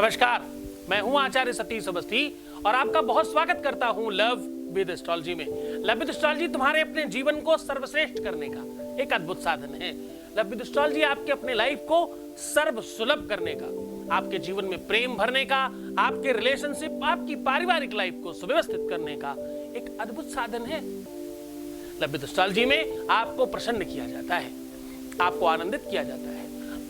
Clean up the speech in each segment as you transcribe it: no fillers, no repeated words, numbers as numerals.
नमस्कार, मैं हूं आचार्य सतीश अवस्थी और आपका बहुत स्वागत करता हूं लव विद एस्ट्रोलॉजी में। लव विद एस्ट्रोलॉजी तुम्हारे अपने जीवन को सर्वश्रेष्ठ करने का एक अद्भुत साधन है। लव विद एस्ट्रोलॉजी आपके अपने लाइफ को सर्व सुलभ करने का, आपके जीवन में प्रेम भरने का, आपके रिलेशनशिप, आपकी पारिवारिक लाइफ को सुव्यवस्थित करने का एक अद्भुत साधन है। लव विद एस्ट्रोलॉजी में आपको प्रसन्न किया जाता है, आपको आनंदित किया जाता है,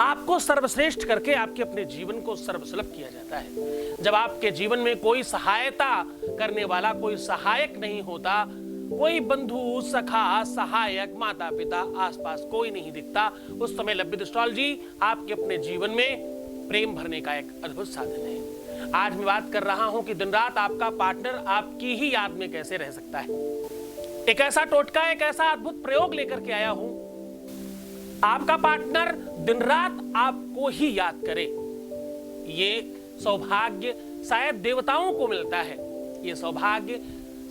आपको सर्वश्रेष्ठ करके आपके अपने जीवन को सर्वसुलभ किया जाता है। जब आपके जीवन में कोई सहायता करने वाला, कोई सहायक नहीं होता, कोई बंधु, सखा, सहायक, माता पिता आसपास कोई नहीं दिखता, उस समय लव विद एस्ट्रोलॉजी आपके अपने जीवन में प्रेम भरने का एक अद्भुत साधन है। आज मैं बात कर रहा हूं कि दिन रात आपका पार्टनर आपकी ही याद में कैसे रह सकता है। एक ऐसा टोटका, एक ऐसा अद्भुत प्रयोग लेकर के आया हूं। आपका पार्टनर दिन रात आपको ही याद करे, ये सौभाग्य शायद देवताओं को मिलता है, ये सौभाग्य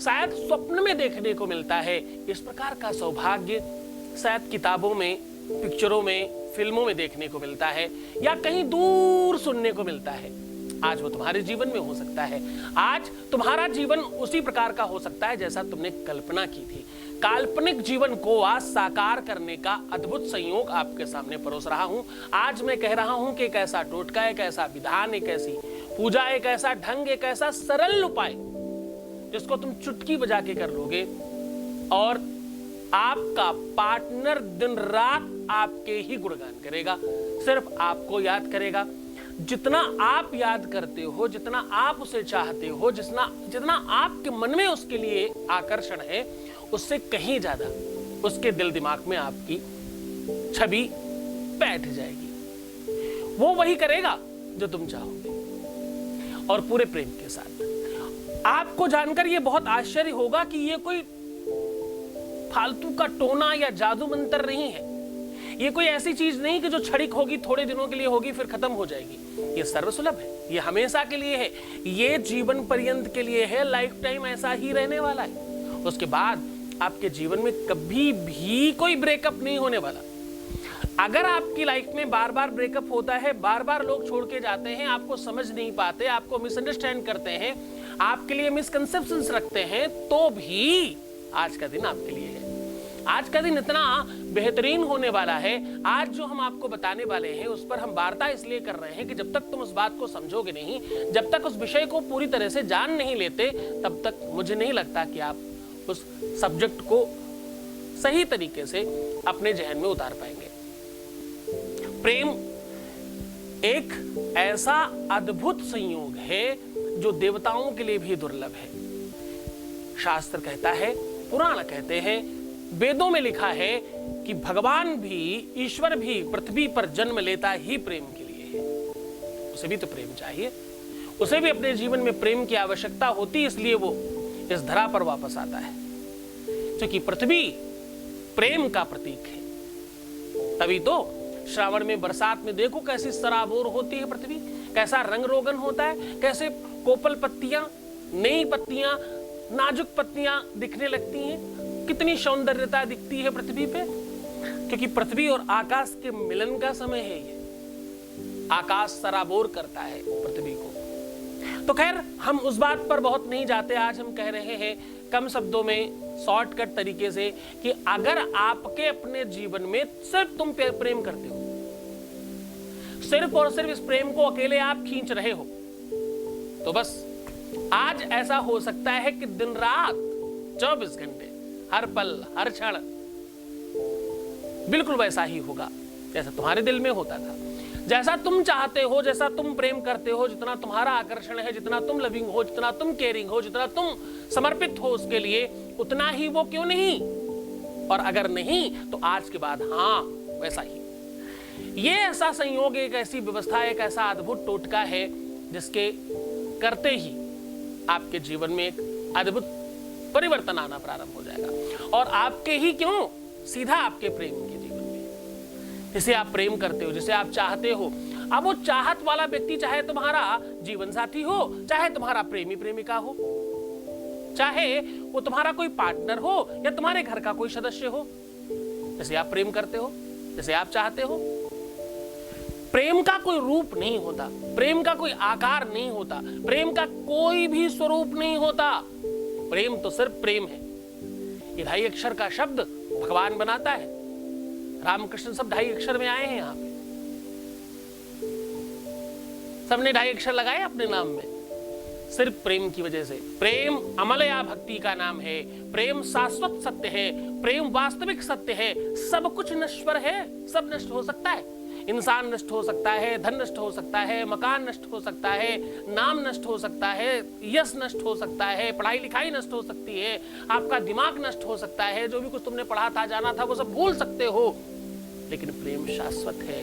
शायद स्वप्न में देखने को मिलता है। इस प्रकार का सौभाग्य शायद किताबों में, पिक्चरों में, फिल्मों में देखने को मिलता है या कहीं दूर सुनने को मिलता है। आज वो तुम्हारे जीवन में हो सकता है। आज तुम्हारा जीवन उसी प्रकार का हो सकता है जैसा तुमने कल्पना की थी। काल्पनिक जीवन को आज साकार करने का अद्भुत संयोग आपके सामने परोस रहा हूं। आज मैं कह रहा हूं कि एक ऐसा टोटका, एक ऐसा विधान, एक ऐसी पूजा, एक ऐसा ढंग, एक ऐसा सरल उपाय जिसको तुम चुटकी बजा के कर लोगे और आपका पार्टनर दिन रात आपके ही गुणगान करेगा, सिर्फ आपको याद करेगा। जितना आप याद करते हो, जितना आप उसे चाहते हो, जितना आपके मन में उसके लिए आकर्षण है, उससे कहीं ज्यादा उसके दिल दिमाग में आपकी छवि बैठ जाएगी। वो वही करेगा जो तुम चाहोगे और पूरे प्रेम के साथ। आपको जानकर ये बहुत आश्चर्य होगा कि ये कोई फालतू का टोना या जादू मंत्र नहीं है। ये कोई ऐसी चीज नहीं कि जो क्षणिक होगी, थोड़े दिनों के लिए होगी, फिर खत्म हो जाएगी। ये सर्वसुलभ है, ये हमेशा के लिए है, ये जीवन पर्यंत के लिए है, लाइफ टाइम ऐसा ही रहने वाला है। उसके बाद आपके जीवन में कभी भी कोई ब्रेकअप नहीं होने वाला। अगर आपकी लाइफ में बार बार ब्रेकअप होता है, बार बार लोग छोड़ के जाते हैं, आपको समझ नहीं पाते, आपको मिसअंडरस्टैंड करते हैं, आपके लिए मिसकंसेप्शंस रखते हैं, तो भी आज का दिन आपके लिए है। आज का दिन इतना बेहतरीन होने वाला है। आज जो हम आपको बताने वाले हैं उस पर हम वार्ता इसलिए कर रहे हैं कि जब तक तुम उस बात को समझोगे नहीं, जब तक उस विषय को पूरी तरह से जान नहीं लेते, तब तक मुझे नहीं लगता कि आप उस सब्जेक्ट को सही तरीके से अपने जहन में उतार पाएंगे। प्रेम एक ऐसा अद्भुत संयोग है जो देवताओं के लिए भी दुर्लभ है। शास्त्र कहता है, पुराण कहते हैं, वेदों में लिखा है कि भगवान भी, ईश्वर भी पृथ्वी पर जन्म लेता ही प्रेम के लिए है। उसे भी तो प्रेम चाहिए, उसे भी अपने जीवन में प्रेम की आवश्यकता होती, इसलिए वो इस धरा पर वापस आता है। क्योंकि पृथ्वी प्रेम का प्रतीक है। तभी तो श्रावण में, बरसात में देखो कैसी सराबोर होती है पृथ्वी, कैसा रंग रोगन होता है, कैसे कोपल पत्तियां, नई पत्तियां, नाजुक पत्तियां दिखने लगती हैं, कितनी सौंदर्यता दिखती है पृथ्वी पे। क्योंकि पृथ्वी और आकाश के मिलन का समय है ये। आकाश सराबोर करता है पृथ्वी को। तो खैर, हम उस बात पर बहुत नहीं जाते। आज हम कह रहे हैं कम शब्दों में, शॉर्टकट तरीके से, कि अगर आपके अपने जीवन में सिर्फ तुम प्रेम करते हो, सिर्फ और सिर्फ इस प्रेम को अकेले आप खींच रहे हो, तो बस आज ऐसा हो सकता है कि दिन रात 24 घंटे, हर पल, हर क्षण बिल्कुल वैसा ही होगा जैसा तुम्हारे दिल में होता था, जैसा तुम चाहते हो, जैसा तुम प्रेम करते हो, जितना तुम्हारा आकर्षण है, जितना तुम लविंग हो, जितना तुम केयरिंग हो, जितना तुम समर्पित हो उसके लिए, उतना ही वो क्यों नहीं। और अगर नहीं तो आज के बाद हाँ वैसा ही। ये ऐसा संयोग, एक ऐसी व्यवस्था, एक ऐसा अद्भुत टोटका है जिसके करते ही आपके जीवन में एक अद्भुत परिवर्तन आना प्रारंभ हो जाएगा। और आपके ही क्यों, सीधा आपके प्रेम के जीवन में, जिसे आप प्रेम करते हो, जिसे आप चाहते हो। अब वो चाहत वाला व्यक्ति चाहे तुम्हारा जीवन साथी हो, चाहे तुम्हारा प्रेमी प्रेमिका हो, चाहे वो तुम्हारा कोई पार्टनर हो या तुम्हारे घर का कोई सदस्य हो, जैसे आप प्रेम करते हो, जैसे आप चाहते हो, प्रेम का कोई रूप नहीं होता, प्रेम का कोई आकार नहीं होता, प्रेम का कोई भी स्वरूप नहीं होता। प्रेम तो सिर्फ प्रेम है। ये 2.5 अक्षर का शब्द भगवान बनाता है। रामकृष्ण सब 2.5 अक्षर में आए हैं। यहां पे सबने 2.5 अक्षर लगाए अपने नाम में, सिर्फ प्रेम की वजह से। प्रेम अमलया भक्ति का नाम है। प्रेम शाश्वत सत्य है, प्रेम वास्तविक सत्य है। सब कुछ नश्वर है, सब नष्ट हो सकता है। इंसान नष्ट हो सकता है, धन नष्ट हो सकता है, मकान नष्ट हो सकता है, नाम नष्ट हो सकता है, यश नष्ट हो सकता है, पढ़ाई लिखाई नष्ट हो सकती है, आपका दिमाग नष्ट हो सकता है, जो भी कुछ तुमने पढ़ा था, जाना था, वो सब भूल सकते हो। लेकिन प्रेम शाश्वत है,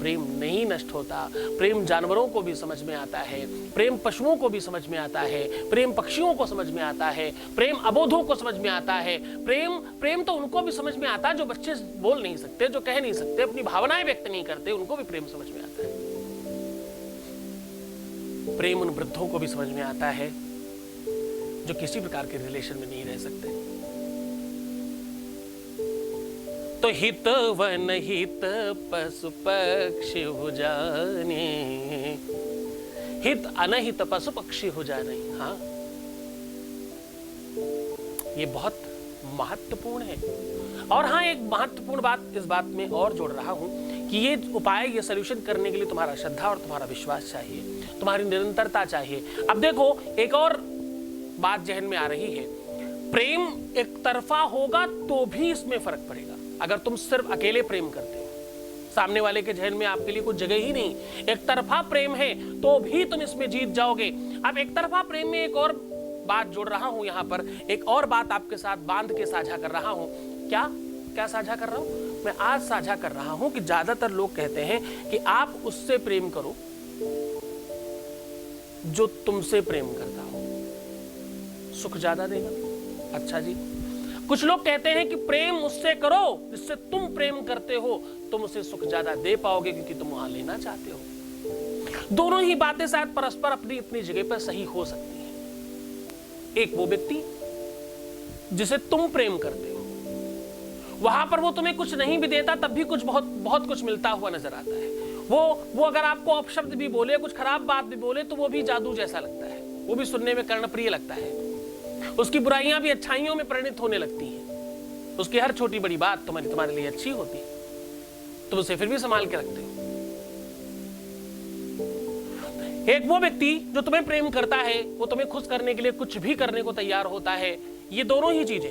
प्रेम नहीं नष्ट होता। प्रेम जानवरों को भी समझ में आता है, प्रेम पशुओं को भी समझ में आता है, प्रेम पक्षियों को समझ में आता है, प्रेम अबोधों को समझ में आता है। प्रेम तो उनको भी समझ में आता है जो बच्चे बोल नहीं सकते, जो कह नहीं सकते, अपनी भावनाएं व्यक्त नहीं करते, उनको भी प्रेम समझ में आता है। प्रेम उन वृद्धों को भी समझ में आता है जो किसी प्रकार के रिलेशन में नहीं रह सकते। तो हित वन हित पशु पक्षी हो जाने, हित अनहित पशु पक्षी हो जाने। हाँ, ये बहुत महत्वपूर्ण है। और हाँ, एक महत्वपूर्ण बात इस बात में और जोड़ रहा हूं कि ये उपाय, ये सॉल्यूशन करने के लिए तुम्हारा श्रद्धा और तुम्हारा विश्वास चाहिए, तुम्हारी निरंतरता चाहिए। अब देखो, एक और बात जहन में आ रही है। प्रेम एक तरफा होगा तो भी इसमें फर्क पड़ेगा। अगर तुम सिर्फ अकेले प्रेम करते हो, सामने वाले के जहन में आपके लिए कुछ जगह ही नहीं, एक तरफा प्रेम है, तो भी तुम इसमें जीत जाओगे। अब एक तरफा प्रेम में एक और बात जोड़ रहा हूं, यहां पर एक और बात आपके साथ बांध के साझा कर रहा हूं। क्या साझा कर रहा हूं? मैं आज साझा कर रहा हूं कि ज्यादातर लोग कहते हैं कि आप उससे प्रेम करो जो तुमसे प्रेम करता हो, सुख ज्यादा देगा। अच्छा जी। कुछ लोग कहते हैं कि प्रेम उससे करो जिससे तुम प्रेम करते हो, तुम उसे सुख ज्यादा दे पाओगे क्योंकि तुम वहां लेना चाहते हो। दोनों ही बातें शायद परस्पर अपनी अपनी जगह पर सही हो सकती हैं। एक वो व्यक्ति जिसे तुम प्रेम करते हो, वहां पर वो तुम्हें कुछ नहीं भी देता तब भी कुछ बहुत कुछ मिलता हुआ नजर आता है। वो अगर आपको अपशब्द भी बोले, कुछ खराब बात भी बोले, तो वो भी जादू जैसा लगता है, वो भी सुनने में कर्णप्रिय लगता है। उसकी बुराइयां भी अच्छाइयों में परिणित होने लगती हैं। उसकी हर छोटी बड़ी बात तुम्हारे लिए अच्छी होती है, तुम उसे फिर भी संभाल के रखते हो। एक वो व्यक्ति जो तुम्हें प्रेम करता है, वो तुम्हें खुश करने के लिए कुछ भी करने को तैयार होता है। ये दोनों ही चीजें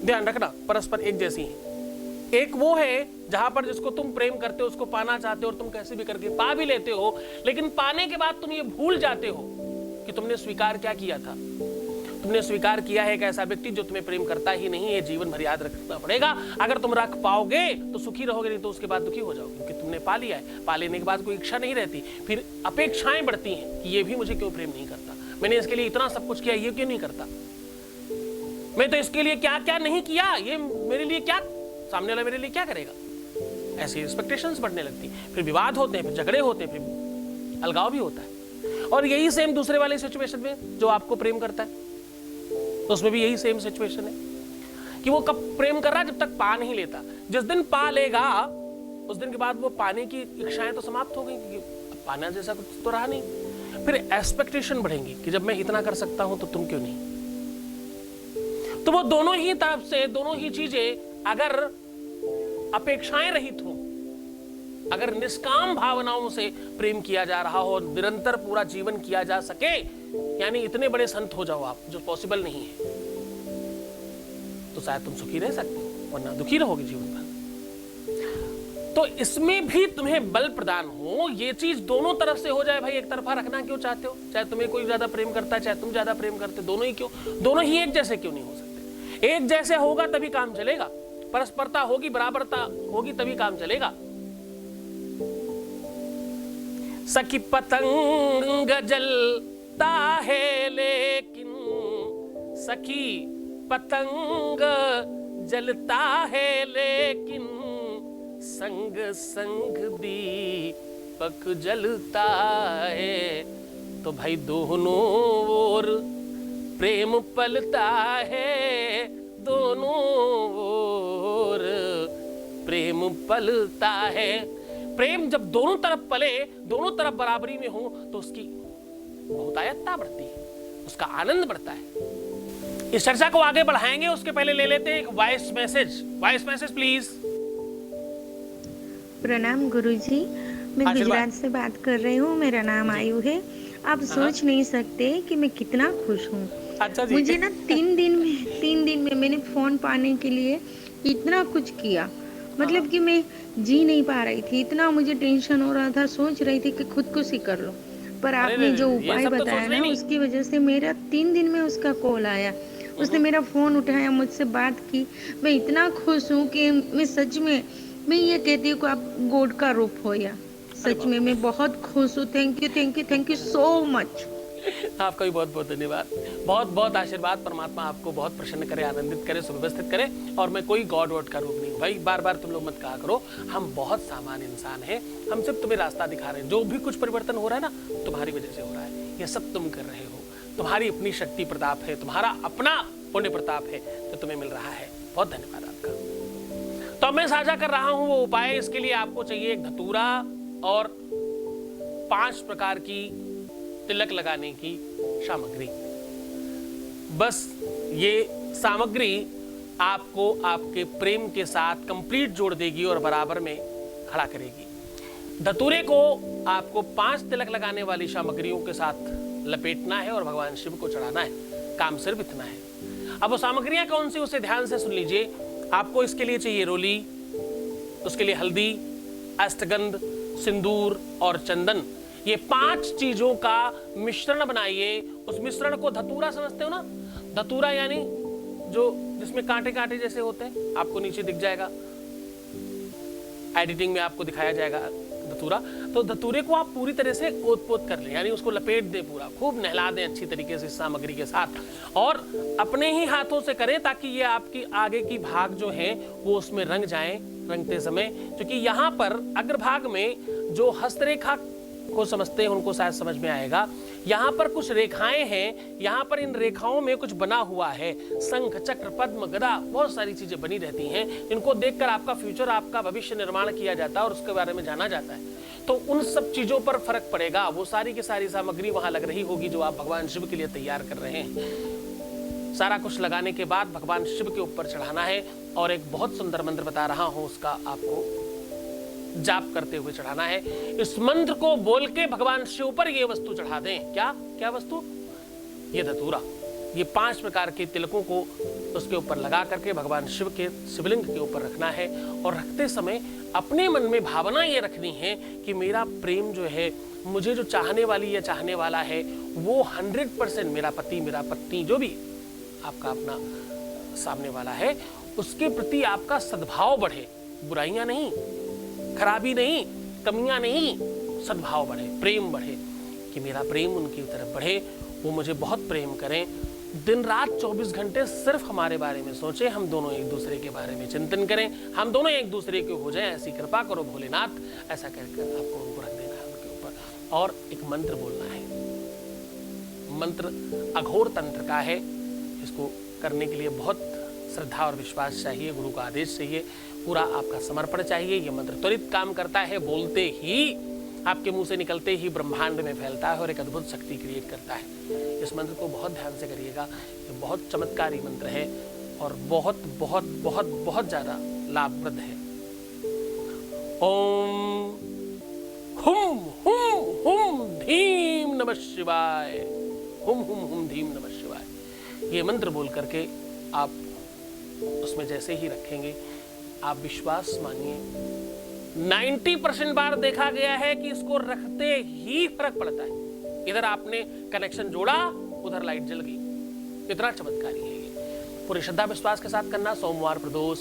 ध्यान रखना परस्पर एक जैसी हैं। एक वो है जहां पर जिसको तुम प्रेम करते हो, उसको पाना चाहते हो और तुम कैसे भी करके पा भी लेते हो, लेकिन पाने के बाद तुम ये भूल जाते हो कि तुमने स्वीकार क्या किया था। तुमने स्वीकार किया है एक ऐसा व्यक्ति जो तुम्हें प्रेम करता ही नहीं है। जीवन भर याद रखना पड़ेगा। अगर तुम रख पाओगे तो सुखी रहोगे, नहीं तो उसके बाद दुखी हो जाओगे, क्योंकि तुमने पा लिया है। पा लेने के बाद कोई इच्छा नहीं रहती, फिर अपेक्षाएं बढ़ती हैं कि ये भी मुझे क्यों प्रेम नहीं करता, मैंने इसके लिए इतना सब कुछ किया, ये क्यों नहीं करता, मैं तो इसके लिए क्या क्या नहीं किया, ये मेरे लिए क्या, सामने वाला मेरे लिए क्या करेगा। ऐसी एक्सपेक्टेशंस बढ़ने लगती, फिर विवाद होते हैं, फिर झगड़े होते हैं, फिर अलगाव भी होता है। और यही सेम दूसरे वाले सिचुएशन में जो आपको प्रेम करता है, तो उसमें भी यही सेम सिचुएशन है कि वो कब प्रेम कर रहा है, जब तक पा नहीं लेता। जिस दिन पा लेगा उस दिन के बाद वो पाने की इच्छाएं तो समाप्त हो गई, क्योंकि पाना जैसा कुछ तो रहा नहीं। फिर एक्सपेक्टेशन बढ़ेंगी कि जब मैं इतना कर सकता हूं तो तुम क्यों नहीं। तो वो दोनों ही तरफ से, दोनों ही चीजें अगर अपेक्षाएं रहित हो, अगर निष्काम भावनाओं से प्रेम किया जा रहा हो, निरंतर पूरा जीवन किया जा सके, यानी इतने बड़े संत हो जाओ आप, जो पॉसिबल नहीं है, तो शायद तुम सुखी रह सकते हो, वरना दुखी रहोगे जीवन भर। तो इसमें भी तुम्हें बल प्रदान हो, ये चीज दोनों तरफ से हो जाए। भाई एक तरफा रखना क्यों चाहते हो? चाहे तुम्हें कोई ज्यादा प्रेम करता है, चाहे तुम ज्यादा प्रेम करते, दोनों ही क्यों? दोनों ही एक जैसे क्यों नहीं हो सकते? एक जैसे होगा तभी काम चलेगा, परस्परता होगी, बराबरता होगी, तभी काम चलेगा। सखी पतंग जलता है लेकिन, सखी पतंग जलता है लेकिन, संग संग दीपक जलता है। तो भाई दोनों ओर प्रेम पलता है, दोनों ओर प्रेम पलता है। प्रेम जब दोनों तरफ पले, दोनों तरफ बराबरी में हो, तो उसकी बहुतायतता बढ़ती है, उसका आनंद बढ़ता है। इस चर्चा को आगे बढ़ाएंगे, उसके पहले ले लेते हैं एक voice message. Voice message please. प्रणाम गुरुजी, मैं गुजरात से बात कर रही हूँ। मेरा नाम आयु है। आप सोच नहीं सकते कि मैं कितना खुश हूँ। अच्छा जी। मुझे ना 3 दिन में मैंने फोन पाने के लिए इतना कुछ किया, मतलब कि मैं जी नहीं पा रही थी, इतना मुझे टेंशन हो रहा था। सोच रही थी कि खुदकुशी कर लो, पर आपने जो उपाय बताया ना, उसकी वजह से मेरा 3 दिन में उसका कॉल आया। उसने मेरा फोन उठाया, मुझसे बात की। मैं इतना खुश हूँ कि मैं सच में मैं ये कहती हूँ कि आप गॉड का रूप हो। या सच में मैं बहुत खुश हूँ। Thank you so much. आपका भी बहुत बहुत धन्यवाद। बहुत बहुत आशीर्वाद। परमात्मा आपको बहुत प्रसन्न करे, आनंदित करे, सुव्यवस्थित करे। और मैं कोई गॉड वॉड का रूप नहीं हूँ भाई। बार बार तुम लोग मत कहा करो, हम बहुत सामान्य इंसान हैं। हम सिर्फ तुम्हें रास्ता दिखा रहे हैं। जो भी कुछ परिवर्तन हो रहा है ना, तुम्हारी वजह से हो रहा है। ये सब तुम कर रहे हो, तुम्हारी अपनी शक्ति प्रताप है, तुम्हारा अपना पुण्य प्रताप है जो तुम्हें मिल रहा है। बहुत धन्यवाद आपका। तो मैं साझा कर रहा हूं वो उपाय। इसके लिए आपको चाहिए एक धतूरा और 5 प्रकार की तिलक लगाने की सामग्री। बस ये सामग्री आपको आपके प्रेम के साथ कंप्लीट जोड़ देगी और बराबर में खड़ा करेगी। धतूरे को आपको 5 तिलक लगाने वाली सामग्रियों के साथ लपेटना है और भगवान शिव को चढ़ाना है। काम सिर्फ इतना है। अब वो सामग्रियां कौन सी, उसे ध्यान से सुन लीजिए। आपको इसके लिए चाहिए रोली, उसके लिए हल्दी, अष्टगंध, सिंदूर और चंदन। ये 5 चीजों का मिश्रण बनाइए। उस मिश्रण को धतूरा समझते हो ना? धतूरा यानी जो जिसमें कांटे कांटे जैसे होते हैं, आपको नीचे दिख जाएगा, एडिटिंग में आपको दिखाया जाएगा धतूरा। तो धतूरे को आप पूरी तरह से ओत-पोत कर लें, यानी उसको लपेट दें, पूरा खूब नहला दें अच्छी तरीके से इस सामग्री के साथ। और अपने ही हाथों से करें ताकि ये आपकी आगे की भाग जो है वो उसमें रंग जाए रंगते समय। क्योंकि यहाँ पर अग्रभाग में जो हस्तरेखा को समझते हैं उनको शायद समझ में आएगा। यहाँ पर कुछ रेखाएं हैं, यहाँ पर इन रेखाओं में कुछ बना हुआ है। शंख, चक्र, पद्म, गदा, बहुत सारी चीजें बनी रहती हैं। इनको देखकर आपका फ्यूचर, आपका भविष्य निर्माण किया जाता है और उसके बारे में जाना जाता है। तो उन सब चीजों पर फर्क पड़ेगा। वो सारी की सारी सामग्री वहां लग रही होगी जो आप भगवान शिव के लिए तैयार कर रहे हैं। सारा कुछ लगाने के बाद भगवान शिव के ऊपर चढ़ाना है और एक बहुत सुंदर मंत्र बता रहा हूं, उसका आपको जाप करते हुए चढ़ाना है। इस मंत्र को बोल के भगवान शिव पर ये वस्तु चढ़ा दें। क्या क्या वस्तु? ये धतूरा। ये 5 प्रकार के तिलकों को उसके ऊपर लगा करके भगवान शिव के शिवलिंग के ऊपर रखना है। और रखते समय अपने मन में भावना ये रखनी है कि मेरा प्रेम जो है, मुझे जो चाहने वाली या चाहने वाला है, वो 100% मेरा पति, मेरा पत्नी, जो भी आपका अपना सामने वाला है, उसके प्रति आपका सद्भाव बढ़े। बुराइयां नहीं, खराबी नहीं, कमियां नहीं, सद्भाव बढ़े, प्रेम बढ़े। कि मेरा प्रेम उनकी तरफ बढ़े, वो मुझे बहुत प्रेम करें। दिन रात 24 घंटे सिर्फ हमारे बारे में सोचें, हम दोनों एक दूसरे के बारे में चिंतन करें, हम दोनों एक दूसरे के हो जाएं। ऐसी कृपा करो भोलेनाथ। ऐसा कहकर आपको उनको रख देना है उनके ऊपर। और एक मंत्र बोलना है। मंत्र अघोर तंत्र का है। इसको करने के लिए बहुत श्रद्धा और विश्वास चाहिए, गुरु का आदेश चाहिए, पूरा आपका समर्पण चाहिए। ये मंत्र त्वरित काम करता है, बोलते ही आपके मुंह से निकलते ही ब्रह्मांड में फैलता है और एक अद्भुत शक्ति क्रिएट करता है। इस मंत्र को बहुत ध्यान से करिएगा। ये बहुत चमत्कारी मंत्र है और बहुत बहुत बहुत बहुत ज्यादा लाभप्रद है। ओम हुम हुम हुम धीम नमः शिवाय। हुम हुम हुम धीम नमः शिवाय। ये मंत्र बोल करके आप उसमें जैसे ही रखेंगे, आप विश्वास मानिए 90% बार देखा गया है कि इसको रखते ही फर्क पड़ता है। इधर आपने कनेक्शन जोड़ा, उधर लाइट जल गई। इतना चमत्कारी है ये। पूरी श्रद्धा विश्वास के साथ करना। सोमवार, प्रदोष,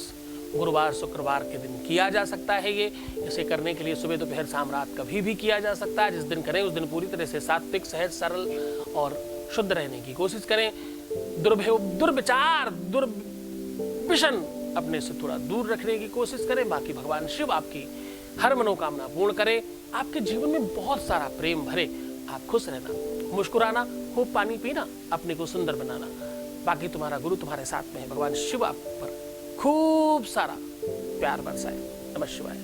गुरुवार, शुक्रवार के दिन किया जा सकता है ये। इसे करने के लिए सुबह, दोपहर, शाम, रात कभी भी किया जा सकता है। जिस दिन करें उस दिन पूरी तरह से सात्विक, सहज, सरल और शुद्ध रहने की कोशिश करें। दुर्विचार, दुर्विशन अपने से थोड़ा दूर रखने की कोशिश करें। बाकी भगवान शिव आपकी हर मनोकामना पूर्ण करे, आपके जीवन में बहुत सारा प्रेम भरे, आप खुश रहना, मुस्कुराना, खूब पानी पीना, अपने को सुंदर बनाना। बाकी तुम्हारा गुरु तुम्हारे साथ में है। भगवान शिव आप पर खूब सारा प्यार बरसाए। नमः शिवाय।